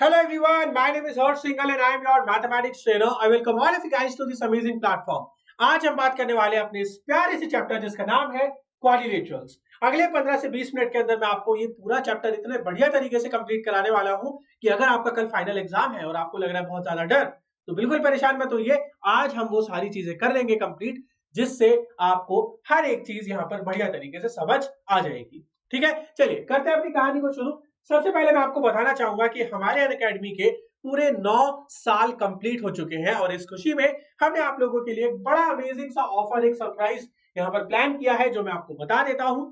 Hello everyone, my name is Harsh Singhal and I am your mathematics trainer. I welcome all of you guys to this amazing platform. आज हम बात करने वाले हैं अपने इस प्यारे से चैप्टर जिसका नाम है क्वाड्रिलेटरल्स। अगले 15 से 20 मिनट के अंदर मैं आपको ये पूरा चैप्टर इतने बढ़िया तरीके से कंप्लीट कराने वाला हूं कि अगर आपका कल फाइनल एग्जाम है और आपको लग रहा है बहुत ज्यादा डर, तो बिल्कुल परेशान मत होइए। आज हम वो सारी चीजें कर लेंगे कंप्लीट जिससे आपको हर एक चीज यहाँ पर बढ़िया तरीके से समझ आ जाएगी। ठीक है, चलिए करते हैं अपनी कहानी को शुरू। सबसे पहले मैं आपको बताना चाहूंगा कि हमारे अनअकैडमी के पूरे 9 साल कंप्लीट हो चुके हैं और इस खुशी में हमने आप लोगों के लिए एक बड़ा अमेजिंग सा ऑफर, एक सरप्राइज यहाँ पर प्लान किया है जो मैं आपको बता देता हूं।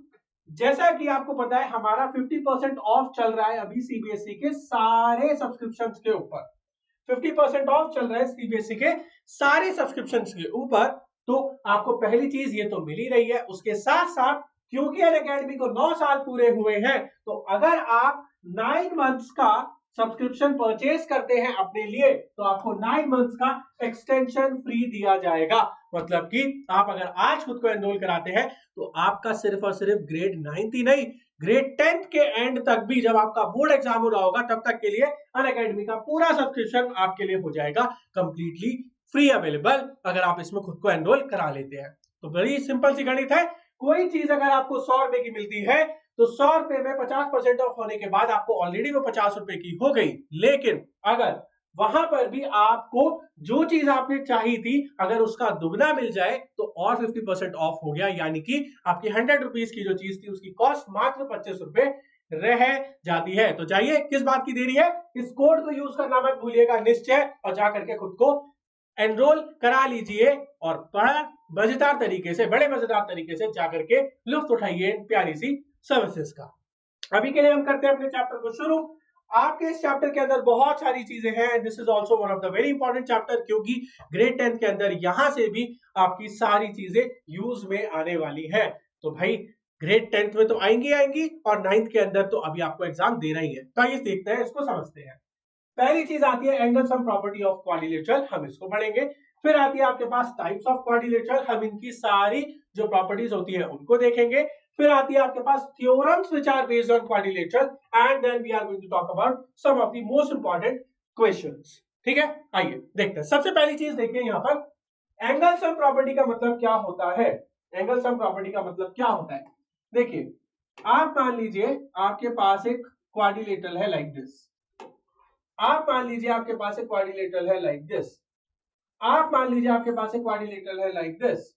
जैसा कि आपको पता है हमारा 50% ऑफ चल रहा है अभी सीबीएसई के सारे सब्सक्रिप्शन के ऊपर। 50% ऑफ चल रहा है सीबीएसई के सारे सब्सक्रिप्शन के ऊपर। तो आपको पहली चीज ये तो मिल ही रही है, उसके साथ साथ क्योंकि अनअकैडमी को 9 साल पूरे हुए हैं, तो अगर आप 9 मंथ्स का सब्सक्रिप्शन परचेज करते हैं अपने लिए तो आपको 9 मंथ्स का एक्सटेंशन फ्री दिया जाएगा। मतलब कि आप अगर आज खुद को एनरोल कराते हैं तो आपका सिर्फ और सिर्फ ग्रेड 9th ही नहीं, ग्रेड 10th के एंड तक भी जब आपका बोर्ड एग्जाम हो रहा होगा तब तक के लिए अनअकैडमी का पूरा सब्सक्रिप्शन आपके लिए हो जाएगा कंप्लीटली फ्री अवेलेबल, अगर आप इसमें खुद को एनरोल करा लेते हैं। तो बड़ी सिंपल सी गणित है। कोई चीज अगर आपको 100 रुपए की मिलती है तो 100 रुपए में 50% ऑफ होने के बाद आपको ऑलरेडी वो 50 रुपए की हो गई। लेकिन अगर वहां पर भी आपको जो चीज आपने चाही थी अगर उसका दुगना मिल जाए तो और 50% ऑफ हो गया, यानी कि आपकी 100 रुपीज की जो चीज थी उसकी कॉस्ट मात्र 25 रुपए रह जाती है। तो चाहिए किस बात की देरी है, इस कोड को यूज करना मत भूलिएगा निश्चय, और जाकर के खुद को एनरोल करा लीजिए और बड़ा मजेदार तरीके से, बड़े मजेदार तरीके से जाकर के लुत्फ उठाइए प्यारी सी सर्विसेज का। अभी के लिए हम करते हैं अपने चैप्टर को शुरू। आपके इस चैप्टर के अंदर बहुत सारी चीजें हैं। This is also one of the very important chapter, क्योंकि ग्रेड 10th के अंदर यहां से भी आपकी सारी चीजें यूज में आने वाली है। तो भाई ग्रेड 10th में तो आएंगी आएंगी और 9th के अंदर तो अभी आपको एग्जाम देना ही है। तो आइए देखते हैं, इसको समझते हैं। पहली चीज आती है angle sum property of quadrilateral, हम इसको पढ़ेंगे। फिर आती है आपके पास टाइप्स ऑफ क्वाड्रिलेटरल, हम इनकी सारी जो प्रॉपर्टीज होती है उनको देखेंगे। फिर आती है आपके पास theorems which are based on quadrilateral and then we are going to talk about some of the most important questions. ठीक है, आइए देखते हैं। सबसे पहली चीज देखिए यहाँ पर एंगल सम प्रॉपर्टी का मतलब क्या होता है। एंगल सम प्रॉपर्टी का मतलब क्या होता है, देखिए आप मान लीजिए आपके पास एक क्वाड्रिलेटरल है लाइक दिस। आप मान लीजिए आपके पास एक क्वाड्रिलेटरल है लाइक दिस। आप मान लीजिए आपके पास एक क्वाड्रिलेटरल है लाइक दिस।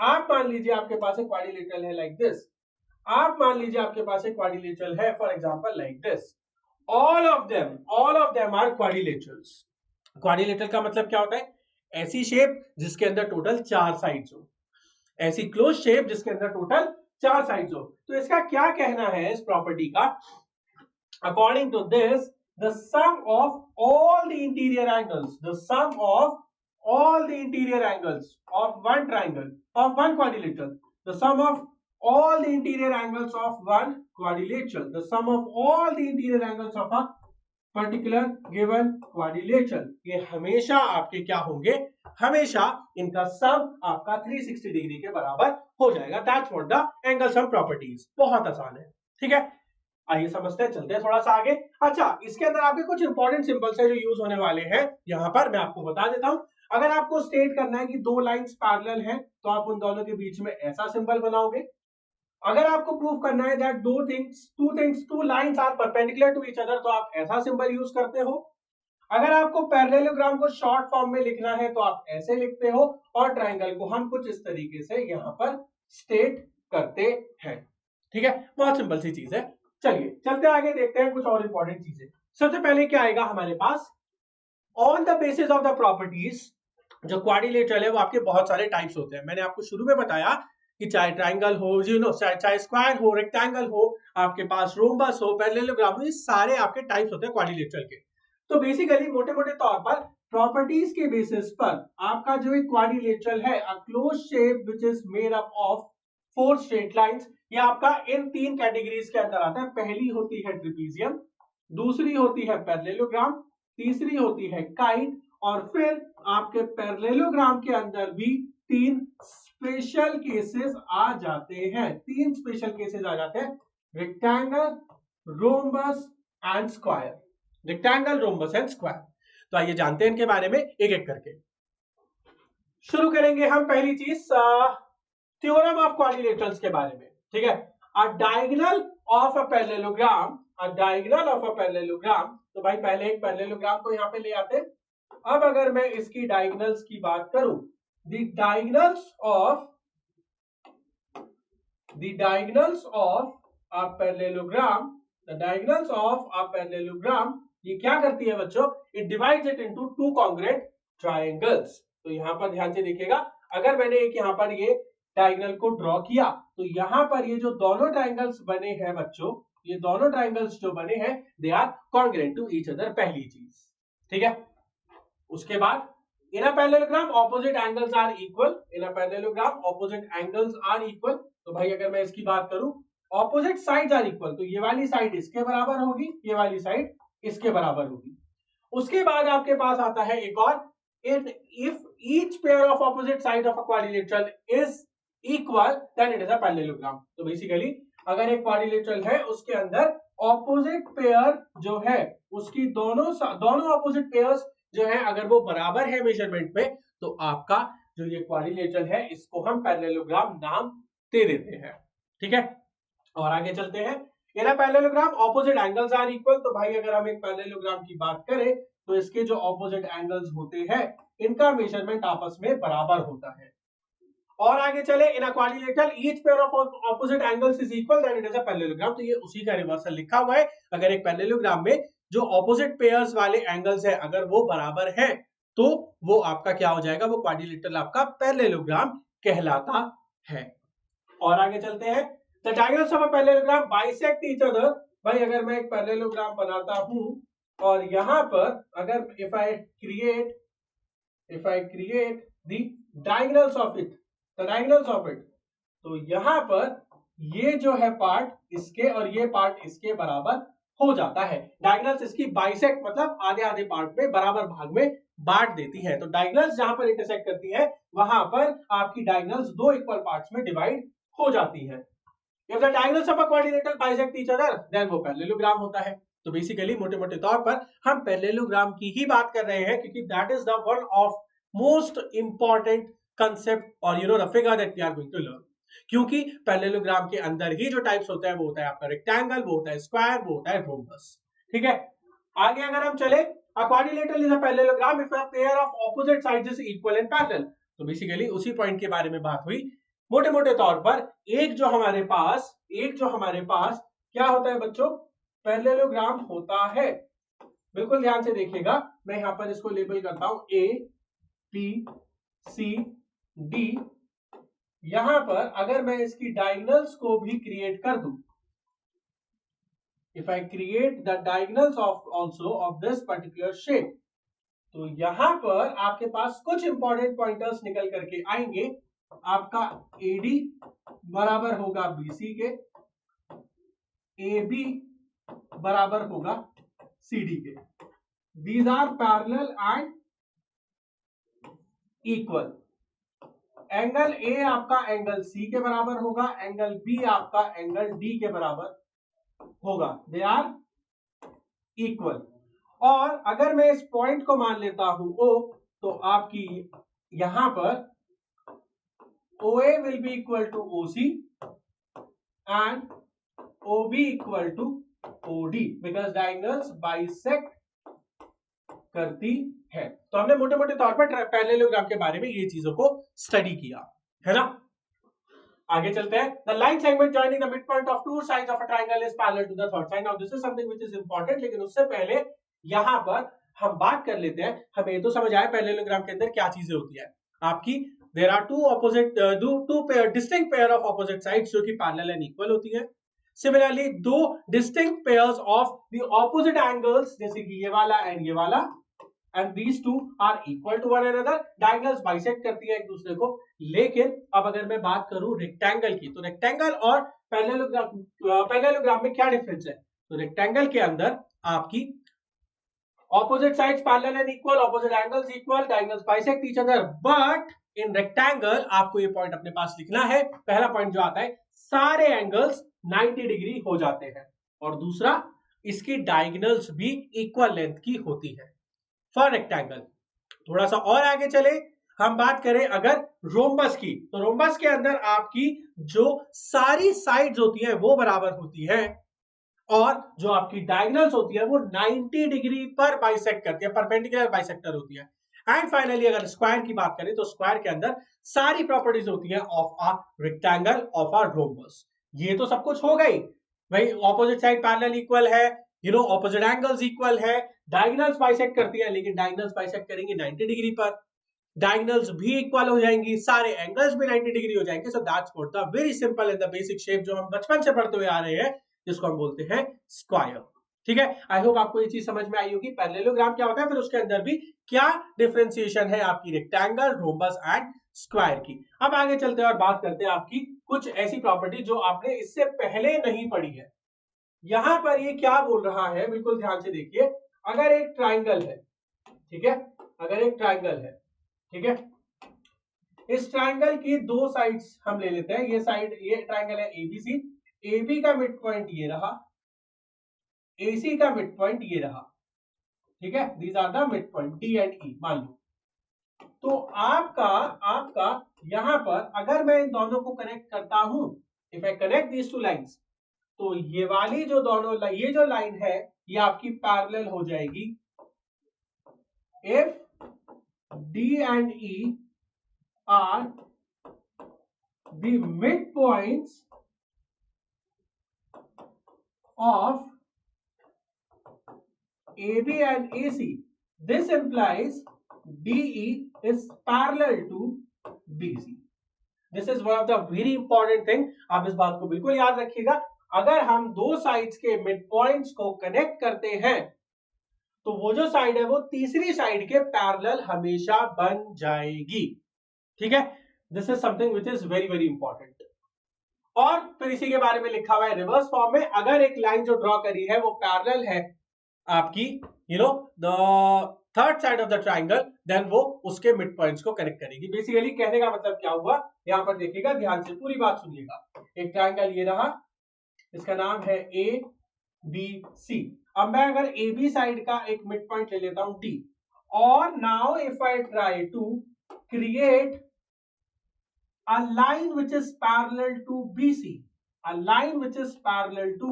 आप मान लीजिए आपके पास एक क्वाड्रिलेटरल है लाइक दिस। आप मान लीजिए आपके पास एक क्वाड्रिलेटरल है for example like this. All of them are quadrilaterals. Quadrilateral का मतलब क्या होता है, ऐसी शेप जिसके अंदर टोटल 4 साइड्स हो, ऐसी क्लोज शेप जिसके अंदर टोटल 4 साइड्स हो। तो इसका क्या कहना है इस प्रॉपर्टी का, according to this the sum of all the interior angles, the sum of all the interior angles of one triangle, of one quadrilateral, the sum of all the interior angles of one quadrilateral, the sum of all the interior angles of a particular given quadrilateral, ये हमेशा आपके क्या होंगे, हमेशा इनका सम आपका 360 degree के बराबर हो जाएगा। That's what the angle sum properties। बहुत आसान है, ठीक है। आइए समझते हैं, चलते हैं थोड़ा सा आगे। अच्छा, इसके अंदर आपके कुछ इंपॉर्टेंट सिंबल्स है जो यूज होने वाले हैं। यहां पर मैं आपको बता देता हूं। अगर आपको स्टेट करना है कि दो लाइंस पैरेलल हैं तो आप उन दोनों के बीच में ऐसा सिंबल बनाओगे। अगर आपको प्रूव करना है that two lines are perpendicular to each other तो आप ऐसा सिंबल यूज करते हो। अगर आपको पैरेललोग्राम को शॉर्ट फॉर्म में लिखना है तो आप ऐसे लिखते हो, और ट्राइंगल को हम कुछ इस तरीके से यहां पर स्टेट करते हैं। ठीक है, बहुत सिंपल सी चीज है। चलिए चलते आगे, देखते हैं कुछ और इंपॉर्टेंट चीजें। सबसे पहले क्या आएगा हमारे पास, on the basis of the properties. जो क्वाड्रिलेटरल है वो आपके बहुत सारे टाइप्स होते हैं। मैंने आपको शुरू में बताया कि चाहे ट्राइंगल हो, चाहे स्क्वायर हो, रेक्टेंगल हो, आपके पास रोम्बस हो, पैरेललोग्राम हो, ये सारे आपके टाइप्स होते हैं क्वाड्रिलेटरल के। तो बेसिकली मोटे मोटे तौर पर प्रॉपर्टीज के बेसिस पर आपका जो एक क्वाड्रिलेटरल है, a close shape which is made up of 4 straight lines, ये आपका इन 3 कैटेगरीज के अंदर आता है। पहली होती है ट्रिपीजियम, दूसरी होती है पैरेललोग्राम, तीसरी होती है काइट, और फिर आपके पैरेललोग्राम के अंदर भी 3 स्पेशल केसेस आ जाते हैं। 3 स्पेशल केसेस आ जाते हैं, rectangle, rhombus and square. Rectangle, rhombus and square. तो आइए जानते हैं इनके बारे में एक एक करके। शुरू करेंगे हम पहली चीज थ्योरम ऑफ क्वाड्रिलेटरल्स के बारे में। ठीक है, अ diagonal of a parallelogram, a diagonal of a parallelogram. तो भाई पहले एक पैरेललोग्राम को यहाँ पे ले आते हैं। अब अगर मैं इसकी डायगोनल्स की बात करूं, the diagonals of a parallelogram, the diagonals of a parallelogram, ये क्या करती है बच्चों, it divides it into two congruent triangles. तो यहां पर ध्यान से देखिएगा, अगर मैंने एक यहां पर ये ट्रायंगल को ड्रॉ किया तो यहां पर ये जो दोनों ट्रायंगल्स बने हैं बच्चों, ये दोनों ट्रायंगल्स जो बने हैं they are congruent to each other, पहली चीज। ठीक है, उसके बाद in a parallelogram opposite angles are equal, in a parallelogram opposite angles are equal. तो भाई अगर मैं इसकी बात करूं, ऑपोजिट साइड्स आर इक्वल, तो ये वाली साइड इसके बराबर होगी, ये वाली साइड इसके बराबर होगी। उसके बाद आपके पास आता है एक और, if each pair of opposite sides of a quadrilateral is equal then it is a parallelogram। तो बेसिकली अगर एक क्वाड्रिलेटरल है उसके अंदर ऑपोजिट पेयर जो है उसकी दोनों ऑपोजिट पेयर्स जो है अगर वो बराबर है मेजरमेंट में, तो आपका जो ये क्वाड्रिलेटरल है इसको हम पैरेललोग्राम नाम दे देते हैं। ठीक है, और आगे चलते हैं। In a parallelogram opposite angles are equal. तो भाई अगर हम एक पैरेललोग्राम की बात करें तो इसके जो ऑपोजिट एंगल्स होते हैं इनका मेजरमेंट आपस में बराबर होता है। और आगे चले, in a quadrilateral each pair of opposite angles is equal then it is a parallelogram. तो ये उसी का रिवर्सल लिखा हुआ है। अगर एक पैरेललोग्राम में जो ऑपोजिट पेयर्स वाले एंगल्स है अगर वो बराबर है तो वो आपका क्या हो जाएगा, वो क्वाड्रिलेटरल आपका पैरेललोग्राम कहलाता है। और आगे चलते हैं, the diagonals of a parallelogram bisect each other. भाई अगर मैं एक पैरेललोग्राम बनाता हूं और यहां पर अगर if I create the diagonals of it, the diagonals of it, तो यहां पर ये जो है पार्ट इसके और ये पार्ट इसके बराबर हो जाता है। डायगोनल्स इसकी बाइसेक्ट मतलब आधे आधे पार्ट में बराबर भाग में बांट देती है। तो डायगोनल्स जहां पर इंटरसेक्ट करती है वहां पर आपकी डायगोनल्स दो इक्वल पार्ट्स में डिवाइड हो जाती है। If the diagonals of a quadrilateral bisect each other, then वो पैरेललोग्राम होता है। तो बेसिकली मोटे मोटे तौर पर हम पैरेललोग्राम की ही बात कर रहे हैं क्योंकि that is the one of most important concept और the figure that we are going to learn. क्योंकि पैरेललोग्राम के अंदर ही जो टाइप्स होता है वो होता है आपका रेक्टेंगल, वो होता है स्क्वायर, वो होता है रोम्बस। ठीक है, आगे अगर हम चले, a quadrilateral is a parallelogram if a pair of opposite sides is equal and parallel। तो बेसिकली उसी पॉइंट के बारे में बात हुई। मोटे मोटे तौर पर एक जो हमारे पास क्या होता है बच्चों, पैरेललोग्राम होता है। बिल्कुल ध्यान से देखिएगा, मैं यहां पर इसको लेबल करता हूं ए बी सी डी। यहां पर अगर मैं इसकी डायगोनल्स को भी क्रिएट कर दूं, if I create the diagonals of also of this particular shape, तो यहां पर आपके पास कुछ इंपॉर्टेंट पॉइंटर्स निकल करके आएंगे। आपका AD बराबर होगा BC के, AB बराबर होगा CD के। These are parallel and equal। Angle A आपका एंगल C के बराबर होगा, एंगल B आपका एंगल D के बराबर होगा। They are equal. और अगर मैं इस पॉइंट को मान लेता हूं O, तो आपकी यहां पर OA will be equal to OC and OB equal to OD because diagonals bisect करती है। तो हमने मोटे मोटे तौर पर पैरेललोग्राम के बारे में ये चीजों को स्टडी किया है ना। आगे चलते हैं, the line segment joining the midpoint of two sides of a triangle is parallel to the third side। Now this is something which is important, लेकिन उससे पहले यहां पर हम बात कर लेते हैं। हमें ये तो समझ आया पैरेललोग्राम के अंदर क्या चीजें होती है आपकी। There are two distinct pair of opposite sides जो कि parallel and equal होती है। Similarly, दो distinct pairs of the opposite angles जैसे कि ये वाला and ये वाला, and these two are equal to one another। Diagonals bisect करती है एक दूसरे को। लेकिन अब अगर मैं बात करूं रेक्टेंगल की, तो रेक्टेंगल और पैरेललोग्राम में क्या डिफरेंस है। तो रेक्टेंगल के अंदर आपकी opposite sides parallel and equal, opposite angles equal, diagonals bisect each other, but in rectangle आपको ये पॉइंट अपने पास लिखना है। पहला पॉइंट जो आता है, सारे एंगल्स 90 डिग्री हो जाते हैं, और दूसरा इसकी डायगोनल्स भी इक्वल लेंथ की होती है फॉर रेक्टेंगल। थोड़ा सा और आगे चले, हम बात करें अगर रोम्बस की, तो रोम्बस के अंदर आपकी जो सारी साइड्स होती हैं वो बराबर होती हैं और जो आपकी डायगोनल्स होती है वो 90 डिग्री पर बाइसेक्ट करती है, परपेंडिकुलर बाइसेक्टर होती है। एंड फाइनली अगर स्क्वायर की बात करें तो स्क्वायर के अंदर सारी प्रॉपर्टीज होती है of a rectangle, of a rhombus. ये तो सब कुछ हो गई भाई, ऑपोजिट साइड पैरेलल इक्वल है, ऑपोजिट एंगल्स इक्वल है, डायगोनल्स बाइसेक्ट करती है, लेकिन डायगोनल्स बाइसेक्ट करेंगे 90 डिग्री पर, डायगोनल्स भी इक्वल हो जाएंगी, सारे एंगल्स भी 90 डिग्री हो जाएंगे। So that's what the very simple and the basic shape जो हम बचपन से पढ़ते हुए आ रहे हैं, जिसको हम बोलते हैं स्क्वायर। ठीक है, आई होप आपको ये चीज समझ में आई होगी, पैरेललोग्राम क्या होता है, फिर उसके अंदर भी क्या डिफरेंशिएशन है आपकी रेक्टेंगल, रोम्बस एंड स्क्वायर की। अब आगे चलते हैं और बात करते हैं आपकी कुछ ऐसी प्रॉपर्टी जो आपने इससे पहले नहीं पढ़ी है। यहां पर ये क्या बोल रहा है, बिल्कुल ध्यान से देखिए। अगर एक ट्राइंगल है, ठीक है, अगर एक ट्राइंगल है, ठीक है, इस ट्राइंगल की दो साइड्स हम ले लेते हैं, ये साइड, ये ट्राइंगल है एबीसी, AB का मिड पॉइंट ये रहा, AC का मिड पॉइंट ये रहा, ठीक है, these are the mid point D and E मान लो। तो आपका आपका यहां पर अगर मैं इन दोनों को कनेक्ट करता हूं, if I connect these two lines, तो ये वाली जो दोनों ये जो लाइन है ये आपकी पैरेलल हो जाएगी if D and E are the midpoints of AB and AC. This implies DE is parallel to BC. This is one of the very important thing. आप इस बात को बिल्कुल याद रखिएगा। अगर हम दो साइड्स के मिड पॉइंट्स को कनेक्ट करते हैं तो वो जो साइड है वो तीसरी साइड के पैरेलल हमेशा बन जाएगी। ठीक है, this is something which is very very important. और फिर इसी के बारे में लिखा हुआ है रिवर्स फॉर्म में, अगर एक लाइन जो ड्रॉ करी है वो पैरेलल है आपकी the third side of the triangle, then वो उसके मिड पॉइंट्स को कनेक्ट करेगी। बेसिकली कहने का मतलब क्या हुआ, यहां पर देखिएगा, ध्यान से पूरी बात सुनिएगा। एक ट्राइंगल ये रहा, इसका नाम है ABC। अब मैं अगर AB साइड का एक मिड पॉइंट ले लेता हूं D, और now if I try to create a line which is parallel to BC, a line which is parallel to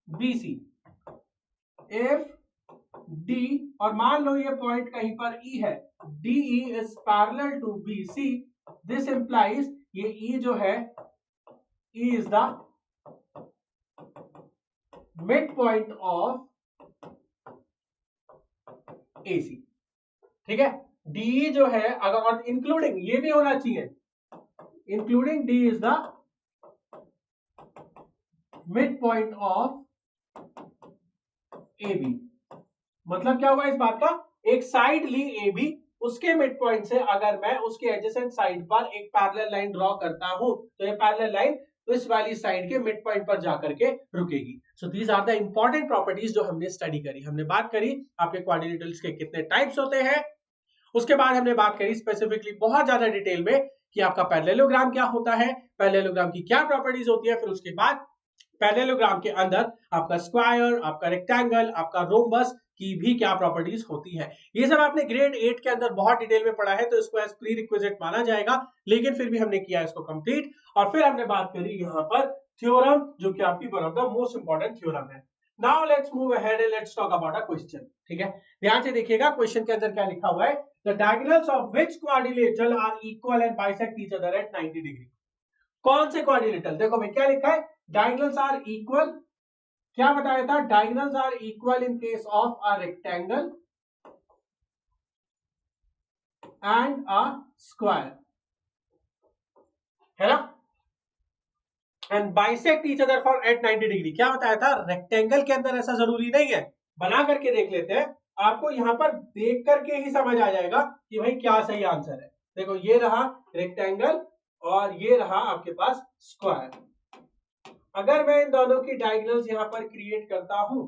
BC, if D, और मान लो ये पॉइंट कहीं पर E है, DE is parallel to BC, this implies ये E जो है, E is the midpoint of AC। ठीक है, DE जो है अगर, और इंक्लूडिंग ये भी होना चाहिए, including D is the midpoint of AB। मतलब क्या हुआ इस बात का, एक साइड ली AB, उसके मिड पॉइंट से अगर मैं उसके एडजेसेंट साइड पर एक पैरेलल लाइन ड्रॉ करता हूं तो ये पैरेलल लाइन इस वाली साइड के मिड पॉइंट पर जाकर के रुकेगी। So these are the important properties जो हमने स्टडी करी। हमने बात करी आपके क्वाड्रिलेटरल्स के कितने टाइप्स होते हैं, उसके बाद हमने बात करी स्पेसिफिकली बहुत ज्यादा डिटेल में कि आपका पैरेललोग्राम क्या होता है, पैरेललोग्राम की क्या प्रॉपर्टीज होती है, फिर उसके बाद पैरेललोग्राम के अंदर आपका स्क्वायर, आपका रेक्टेंगल, आपका रोम्बस की भी क्या प्रॉपर्टीज होती है। ये सब आपने ग्रेड 8 के अंदर बहुत डिटेल में पढ़ा है, तो इसको एज प्री रिक्विजिट माना जाएगा, लेकिन फिर भी हमने किया इसको कंप्लीट। और फिर हमने बात करी यहाँ पर थ्योरम, जो कि आपकी one of the most important theorem है। Now let's move ahead and let's talk about a question. ठीक है, ध्यान से देखिएगा, क्वेश्चन के अंदर क्या लिखा हुआ है, the diagonals of which quadrilateral are equal and bisect each other at 90 degree. कौन से क्वाड्रिलेटरल, देखो भाई क्या लिखा है, डायगोनल्स आर इक्वल, क्या बताया था, diagonals are equal in case of a rectangle and a square, है ना, and bisect each other for at 90 degree. क्या बताया था, रेक्टेंगल के अंदर ऐसा जरूरी नहीं है, बना करके देख लेते हैं, आपको यहां पर देख करके ही समझ आ जाएगा कि भाई क्या सही आंसर है। देखो ये रहा रेक्टेंगल और ये रहा आपके पास स्क्वायर। अगर मैं इन दोनों की डायगोनल्स यहां पर क्रिएट करता हूं,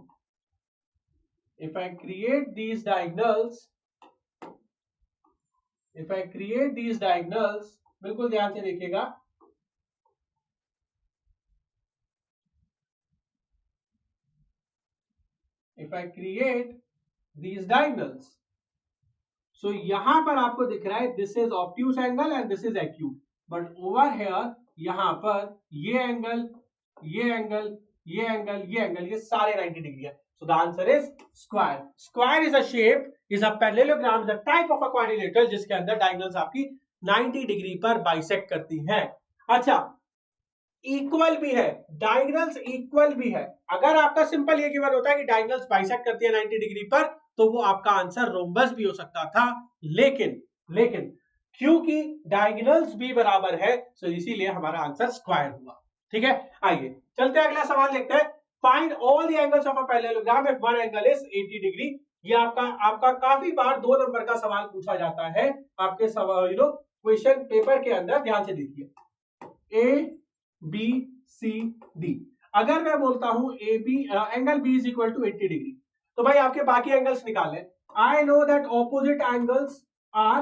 if I create these diagonals, if I create these diagonals, बिल्कुल ध्यान से देखिएगा, if I create these diagonals, so यहां पर आपको दिख रहा है this is obtuse angle and this is acute, but over here यहां पर ये एंगल, ये एंगल, ये एंगल, ये एंगल, ये सारे 90 डिग्री है. So the answer is square. Square is a shape, is a parallelogram, the type of a quadrilateral जिसके अंदर diagonals आपकी 90 डिग्री पर बाइसेक्ट करती हैं. अच्छा, इक्वल भी है, डायगोनल्स इक्वल भी है. अगर आपका सिंपल ये गिवन होता है कि डायगोनल्स बाइसेक्ट करती है 90 डिग्री पर, तो वो आपका आंसर रोम्बस भी हो सकता था. लेकिन क्योंकि डायगोनल्स भी बराबर है, तो इसीलिए हमारा आंसर स्क्वायर हुआ. ठीक है, आइए चलते हैं अगला सवाल देखते हैं. Find all the angles of a parallelogram if one angle is 80 degree. ये आपका काफी बार 2 नंबर का सवाल पूछा जाता है आपके सवाल क्वेश्चन पेपर के अंदर. ध्यान से देखिए, ए बी सी डी. अगर मैं बोलता हूं A B angle B is equal to 80 degree, तो भाई आपके बाकी एंगल्स निकालें. I know that opposite angles are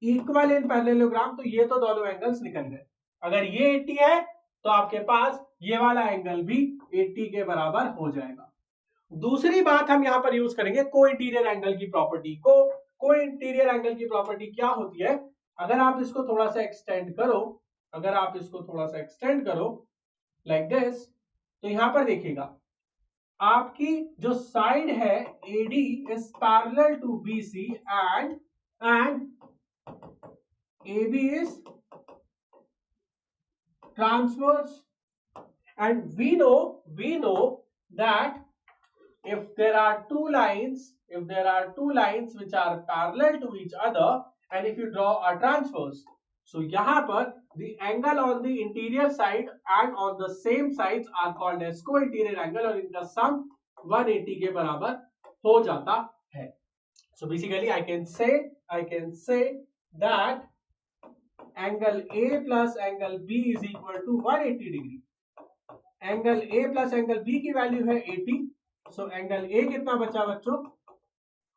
equal in parallelogram, तो ये तो दोनों एंगल्स निकल गए. अगर ये 80 है तो आपके पास ये वाला एंगल भी 80 के बराबर हो जाएगा. दूसरी बात हम यहां पर यूज करेंगे को इंटीरियर एंगल की प्रॉपर्टी को इंटीरियर एंगल की प्रॉपर्टी क्या होती है? अगर आप इसको थोड़ा सा एक्सटेंड करो, लाइक दिस, तो यहां पर देखिएगा आपकी जो साइड है AD is parallel to BC and AB is transverse, and we know that if there are two lines which are parallel to each other and if you draw a transverse, so यहाँ पर the angle on the interior side and on the same sides are called as co-interior angle, और इनका sum 180 के बराबर हो जाता है. So basically I can say that angle A plus angle B is equal to 180 degree. Angle A plus angle B की value है 80, so angle A कितना बचा बच्चों?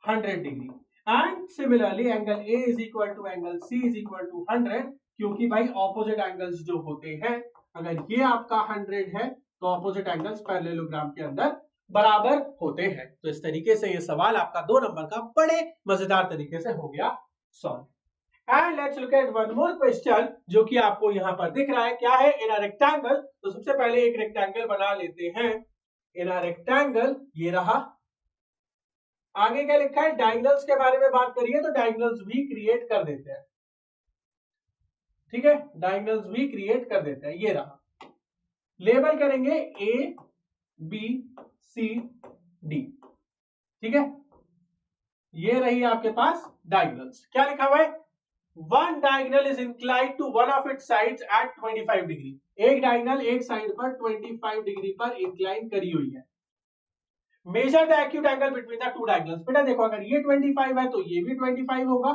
100 degree. And similarly angle A is equal to angle C is equal to 100, क्योंकि भाई opposite angles जो होते हैं, अगर ये आपका 100 है तो ऑपोजिट एंगल्स पैरेललोग्राम के अंदर बराबर होते हैं. तो इस तरीके से ये सवाल आपका 2 नंबर का बड़े मजेदार तरीके से हो गया solve. And let's look at one more question जो कि आपको यहाँ पर दिख रहा है. क्या है? इन अ रेक्टेंगल. तो सबसे पहले एक रेक्टेंगल बना लेते हैं. इन अ रेक्टेंगल, ये रहा. आगे क्या लिखा है? डायगोनल्स के बारे में बात करिए तो डायगोनल्स भी क्रिएट कर देते हैं. ठीक है, डायगोनल्स भी क्रिएट कर देते हैं. ये रहा. लेबल करेंगे A B C D. ठीक है, ये रही आपके पास डायगोनल्स. क्या लिखा हुआ है? One diagonal is inclined to one of its sides at 25 degree. एक डायगोनल एक साइड पर 25 डिग्री पर इंक्लाइन करी हुई है. Measure the acute angle between the two diagonals. बेटा देखो, अगर ये 25 है तो ये भी 25 होगा.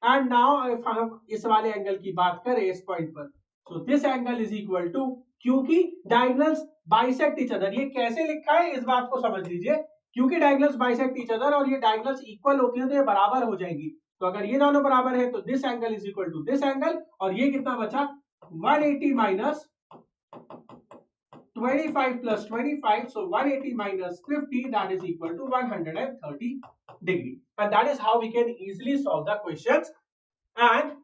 एंड नाउ इफ हम इस वाले एंगल की बात करें इस पॉइंट पर, so this angle is equal to, क्योंकि डायगोनल्स बाइसेक्ट ईच अदर. ये कैसे लिखा है इस बात को समझ लीजिए. क्योंकि डायगोनल्स बाइसेक्ट ईच अदर और ये डायगोनल्स इक्वल होती है तो ये बराबर हो जाएंगी. तो अगर ये दोनों बराबर है तो this angle is equal to this angle, और ये कितना बचा? 180 minus 25 plus 25, so 180 minus 50, that is equal to 130 degree. And that is how we can easily solve the questions. And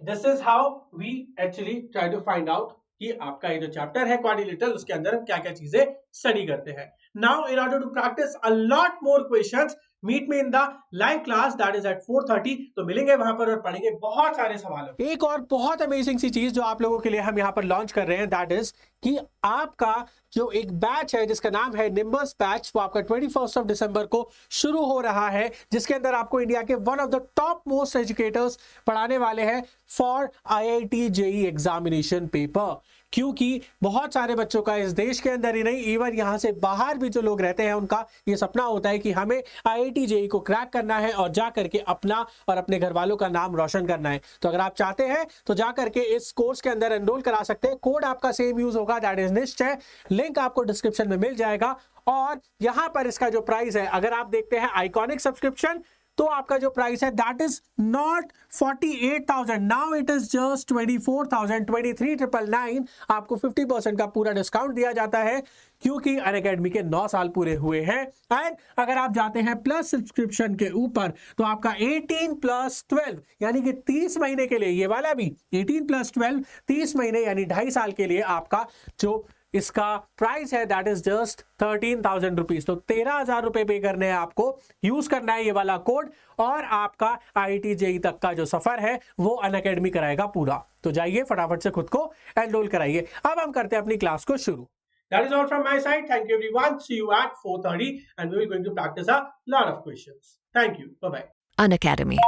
this is how we actually try to find out कि आपका ये जो chapter है quadrilateral, उसके अंदर हम क्या क्या चीजें स्टडी करते हैं. Now in order to practice a lot more questions, meet me in the live class that is at 4:30. तो मिलेंगे वहां पर और पढ़ेंगे बहुत सारे सवालों. एक और बहुत अमेजिंग सी चीज जो आप लोगों के लिए हम यहाँ पर लॉन्च कर रहे हैं, दैट इज कि आपका जो एक बैच है जिसका नाम है निम्बस बैच, वो आपका 21 दिसंबर को शुरू हो रहा है, जिसके अंदर आपको इंडिया के one of the top most educators पढ़ाने वाले हैं for IIT JEE examination paper. क्योंकि बहुत सारे बच्चों का इस देश के अंदर ही नहीं, इवन यहाँ से बाहर भी जो लोग रहते हैं, उनका ये सपना होता है कि हमें IIT JEE को क्रैक करना है और जा करके अपना और अपने घर वालों का नाम रोशन करना है. तो अगर आप चाहते हैं तो जा करके इस कोर्स के अंदर एनरोल करा सकते हैं. कोड आपका सेम यूज होगा, दैट इज निश्चय. लिंक आपको डिस्क्रिप्शन में मिल जाएगा. और यहां पर इसका जो प्राइस है, अगर आप देखते हैं आइकॉनिक सब्सक्रिप्शन तो आपका जो प्राइस है that is not 48,000, now it is just 24,000, 23,999। आपको 50% का पूरा डिस्काउंट दिया जाता है क्योंकि अनअकैडमी के 9 साल पूरे हुए हैं। एंड अगर आप जाते हैं प्लस सब्सक्रिप्शन के ऊपर तो आपका 18+12 यानी कि 30 महीने के लिए, ये वाला भी 18+12 30 महीने यानी 2.5 साल के लिए आपका जो इसका प्राइस है दैट इज जस्ट 13,000 रुपीज। तो 13,000 रुपए पे करने हैं आपको, यूज करना है ये वाला कोड और आपका IIT JEE तक का जो सफर है वो अनअकैडमी कराएगा पूरा। तो जाइए फटाफट से खुद को एनरोल कराइए। अब हम करते हैं अपनी क्लास को शुरू। That is all from my side. Thank you everyone. See you at 4:30 and we are going to practice a lot of questions. Thank you. Bye bye. Unacademy.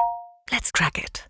Let's crack it.